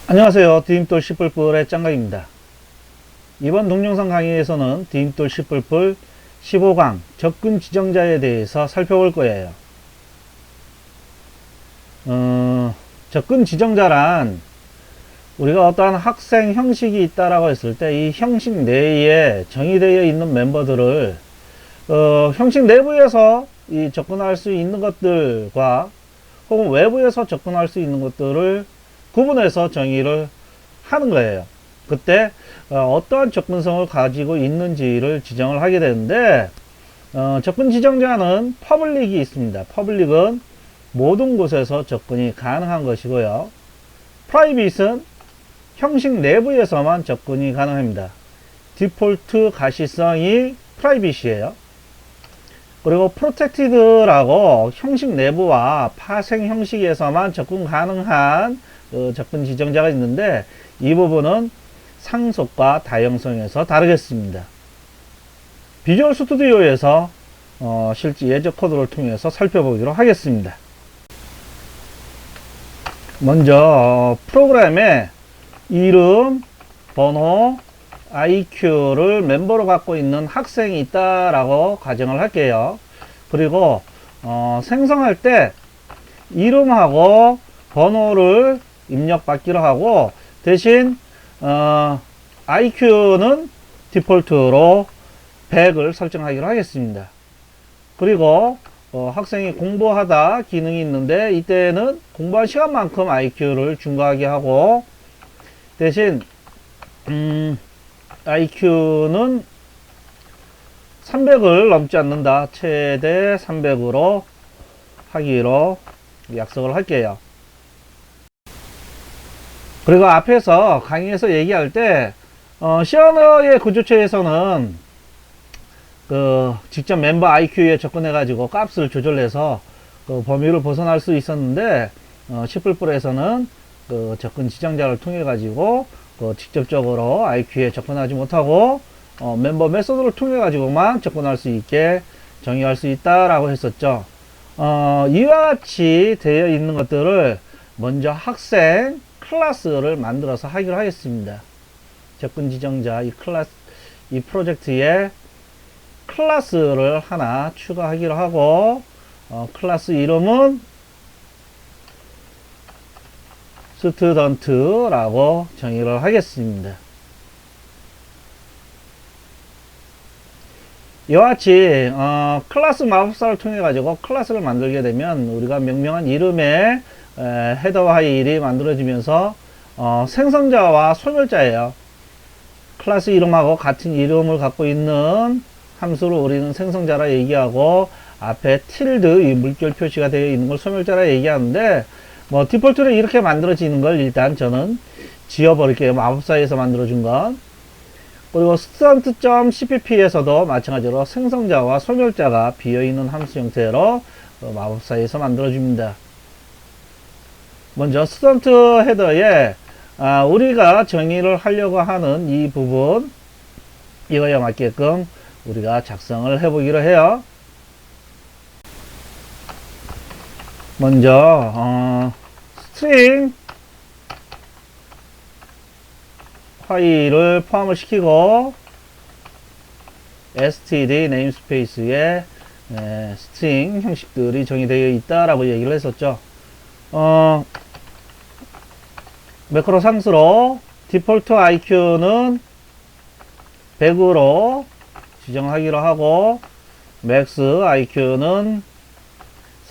안녕하세요. 디딤돌 씨뿔뿔의 짱강입니다. 이번 동영상 강의에서는 디딤돌 씨뿔뿔 15강 접근 지정자에 대해서 살펴볼 거예요. 접근 지정자란 우리가 어떠한 학생 형식이 있다라고 했을 때 이 형식 내에 정의되어 있는 멤버들을 형식 내부에서 이 접근할 수 있는 것들과 혹은 외부에서 접근할 수 있는 것들을 구분해서 정의를 하는 거예요. 그때 어떠한 접근성을 가지고 있는지를 지정을 하게 되는데 접근 지정자는 퍼블릭이 있습니다. 퍼블릭은 모든 곳에서 접근이 가능한 것이고요. 프라이빗은 형식 내부에서만 접근이 가능합니다. 디폴트 가시성이 프라이빗이에요. 그리고 프로텍티드라고 형식 내부와 파생 형식에서만 접근 가능한 접근 지정자가 있는데 이 부분은 상속과 다형성에서 다르겠습니다. 비주얼 스튜디오에서 실제 예적 코드를 통해서 살펴보도록 하겠습니다. 먼저 프로그램에 이름, 번호, IQ를 멤버로 갖고 있는 학생이 있다라고 가정을 할게요. 그리고 생성할 때 이름하고 번호를 입력받기로 하고 대신 IQ는 디폴트로 100을 설정하기로 하겠습니다. 그리고 학생이 공부하다 기능이 있는데 이때는 공부한 시간만큼 IQ를 증가하게 하고 대신 IQ는 300을 넘지 않는다. 최대 300으로 하기로 약속을 할게요. 그리고 앞에서 강의에서 얘기할 때 시언어의 구조체에서는 직접 멤버 IQ에 접근해 가지고 값을 조절해서 범위를 벗어날 수 있었는데 C++에서는 접근 지정자를 통해 가지고 직접적으로 IQ에 접근하지 못하고 멤버 메소드를 통해 가지고만 접근할 수 있게 정의할 수 있다라고 했었죠. 이와 같이 되어 있는 것들을 먼저 학생 클래스를 만들어서 하기로 하겠습니다. 접근 지정자 이 프로젝트에 클래스를 하나 추가하기로 하고 클래스 이름은 스튜던트라고 정의를 하겠습니다. 이와 같이 클래스 마법사를 통해 가지고 클래스를 만들게 되면 우리가 명명한 이름에 헤더 파일이 만들어지면서 생성자와 소멸자예요. 클래스 이름하고 같은 이름을 갖고 있는 함수를 우리는 생성자라 얘기하고 앞에 틸드 이 물결 표시가 되어 있는 걸 소멸자라 얘기하는데 디폴트로 이렇게 만들어지는 걸 일단 저는 지워버릴게요. 마법사에서 만들어준 건. 그리고 student.cpp에서도 마찬가지로 생성자와 소멸자가 비어있는 함수 형태로 마법사에서 만들어줍니다. 먼저 스튜던트 헤더에 우리가 정의를 하려고 하는 이 부분 이거에 맞게끔 우리가 작성을 해보기로 해요. 먼저 스트링 파일을 포함을 시키고 std 네임스페이스에 스트링 형식들이 정의되어 있다라고 얘기를 했었죠. 매크로 상수로 디폴트 IQ는 100으로 지정하기로 하고 맥스 IQ는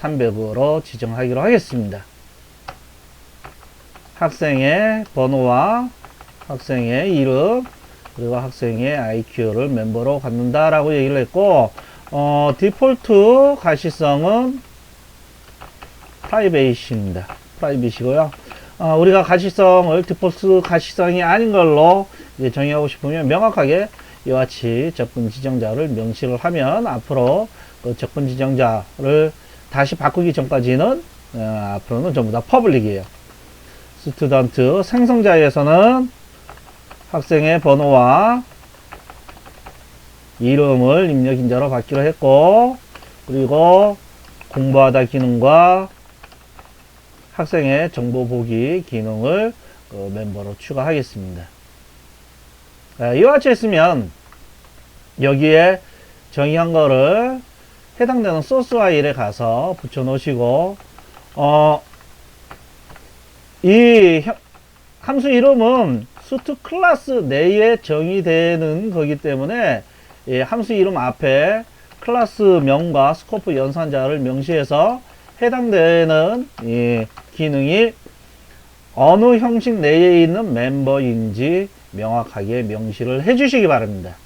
300으로 지정하기로 하겠습니다. 학생의 번호와 학생의 이름 그리고 학생의 IQ를 멤버로 갖는다 라고 얘기를 했고 디폴트 가시성은 프라이빗입니다. 프라이빗이고요. 우리가 가시성을 디폴트 가시성이 아닌 걸로 이제 정의하고 싶으면 명확하게 이와 같이 접근 지정자를 명시를 하면 앞으로 그 접근 지정자를 다시 바꾸기 전까지는 앞으로는 전부 다 퍼블릭이에요. 스튜던트 생성자에서는 학생의 번호와 이름을 입력 인자로 받기로 했고 그리고 공부하다 기능과 학생의 정보 보기 기능을 그 멤버로 추가하겠습니다. 이와 같이 했으면 여기에 정의한 거를 해당되는 소스 파일에 가서 붙여 놓으시고 이 함수 이름은 수트 클래스 내에 정의되는 거기 때문에 이 함수 이름 앞에 클래스 명과 스코프 연산자를 명시해서 해당되는 이 기능이 어느 형식 내에 있는 멤버인지 명확하게 명시를 해 주시기 바랍니다.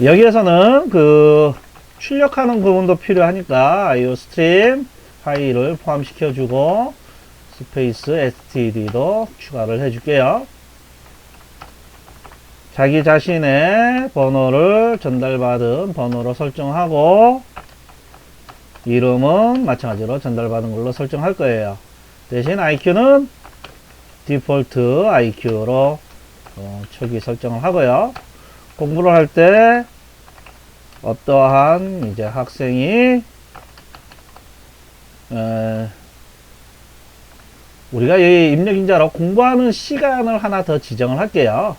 여기에서는 그 출력하는 부분도 필요하니까 이 스트림 파일을 포함시켜 주고 스페이스 std도 추가를 해 줄게요. 자기 자신의 번호를 전달받은 번호로 설정하고 이름은 마찬가지로 전달받은 걸로 설정할 거예요. 대신 IQ는 디폴트 IQ로 초기 설정을 하고요. 공부를 할 때 어떠한 이제 학생이 우리가 이 입력인자로 공부하는 시간을 하나 더 지정을 할게요.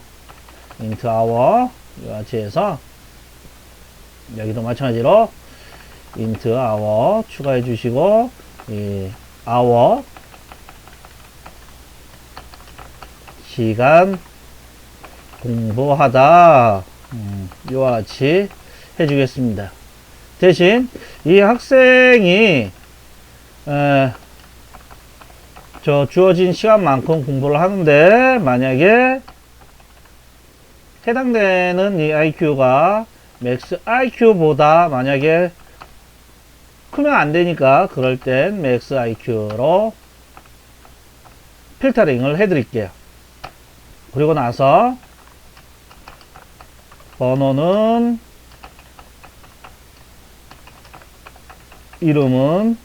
int hour 이와 같이 해서 여기도 마찬가지로 int hour 추가해 주시고 이 hour 시간 공부하다 이와 같이 해주겠습니다. 대신 이 학생이 저 주어진 시간만큼 공부를 하는데 만약에 해당되는 이 IQ가 맥스 IQ보다 만약에 크면 안 되니까 그럴 땐 맥스 IQ로 필터링을 해 드릴게요. 그리고 나서 번호는 이름은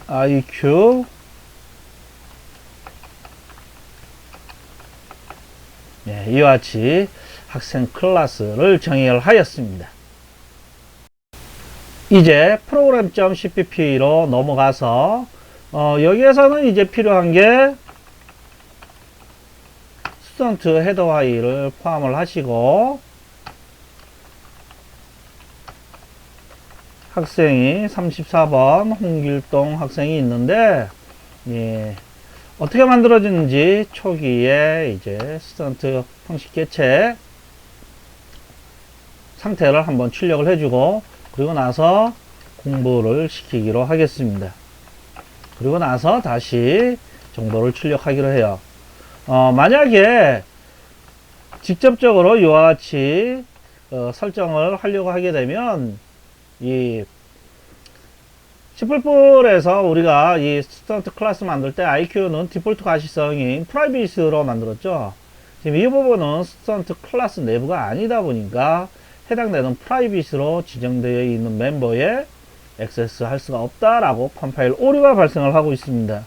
IQ 이와 같이 학생 클래스를 정의를 하였습니다. 이제 program.cpp로 넘어가서 여기에서는 이제 필요한 게 스튜던트 헤더 파일을 포함을 하시고 학생이 34번 홍길동 학생이 있는데 어떻게 만들어지는지 초기에 이제 스튜던트 형식 개체 상태를 한번 출력을 해주고 그리고 나서 공부를 시키기로 하겠습니다. 그리고 나서 다시 정보를 출력하기로 해요. 만약에 직접적으로 이와 같이 설정을 하려고 하게 되면 이 C++에서 우리가 이 스튜던트 클래스 만들 때 IQ는 디폴트 가시성인 프라이빗으로 만들었죠. 지금 이 부분은 스튜던트 클래스 내부가 아니다 보니까 해당되는 프라이빗으로 지정되어 있는 멤버에 액세스 할 수가 없다라고 컴파일 오류가 발생을 하고 있습니다.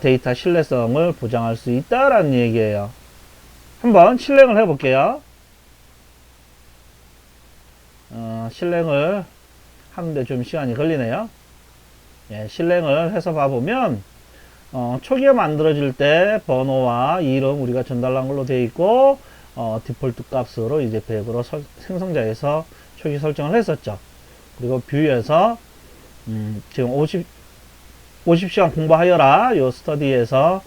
데이터 신뢰성을 보장할 수 있다라는 얘기예요. 한번 실행을 해 볼게요. 실행을 하는데 좀 시간이 걸리네요. 실행을 해서 봐보면 초기에 만들어질 때 번호와 이름 우리가 전달한 걸로 되어 있고 디폴트 값으로 이제 100으로 생성자에서 초기 설정을 했었죠. 그리고 뷰에서 지금 50시간 공부하여라 요 스터디에서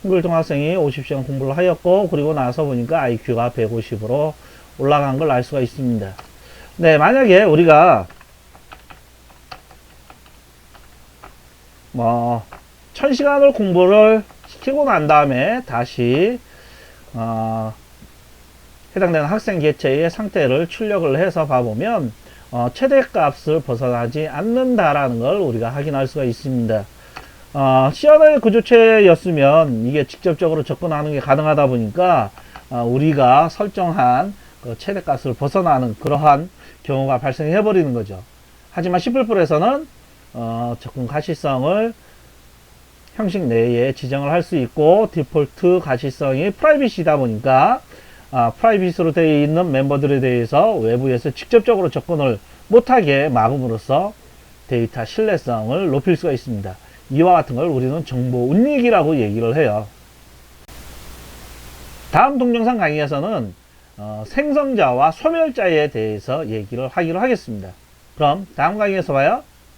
홍길동 학생이 50시간 공부를 하였고 그리고 나서 보니까 IQ가 150으로 올라간 걸 알 수가 있습니다. 네, 만약에 우리가 1000시간을 공부를 시키고 난 다음에 다시 해당되는 학생 개체의 상태를 출력을 해서 봐보면 최대값을 벗어나지 않는다라는 걸 우리가 확인할 수가 있습니다. CR의 구조체였으면 이게 직접적으로 접근하는 게 가능하다 보니까 우리가 설정한 그 최대값을 벗어나는 그러한 경우가 발생해 버리는 거죠. 하지만 C++에서는 접근 가시성을 형식 내에 지정을 할 수 있고 디폴트 가시성이 프라이빗이다 보니까 프라이빗으로 되어 있는 멤버들에 대해서 외부에서 직접적으로 접근을 못하게 막음으로써 데이터 신뢰성을 높일 수가 있습니다. 이와 같은 걸 우리는 정보 운익이라고 얘기를 해요. 다음 동영상 강의에서는 생성자와 소멸자에 대해서 얘기를 하기로 하겠습니다. 그럼 다음 강의에서 봐요.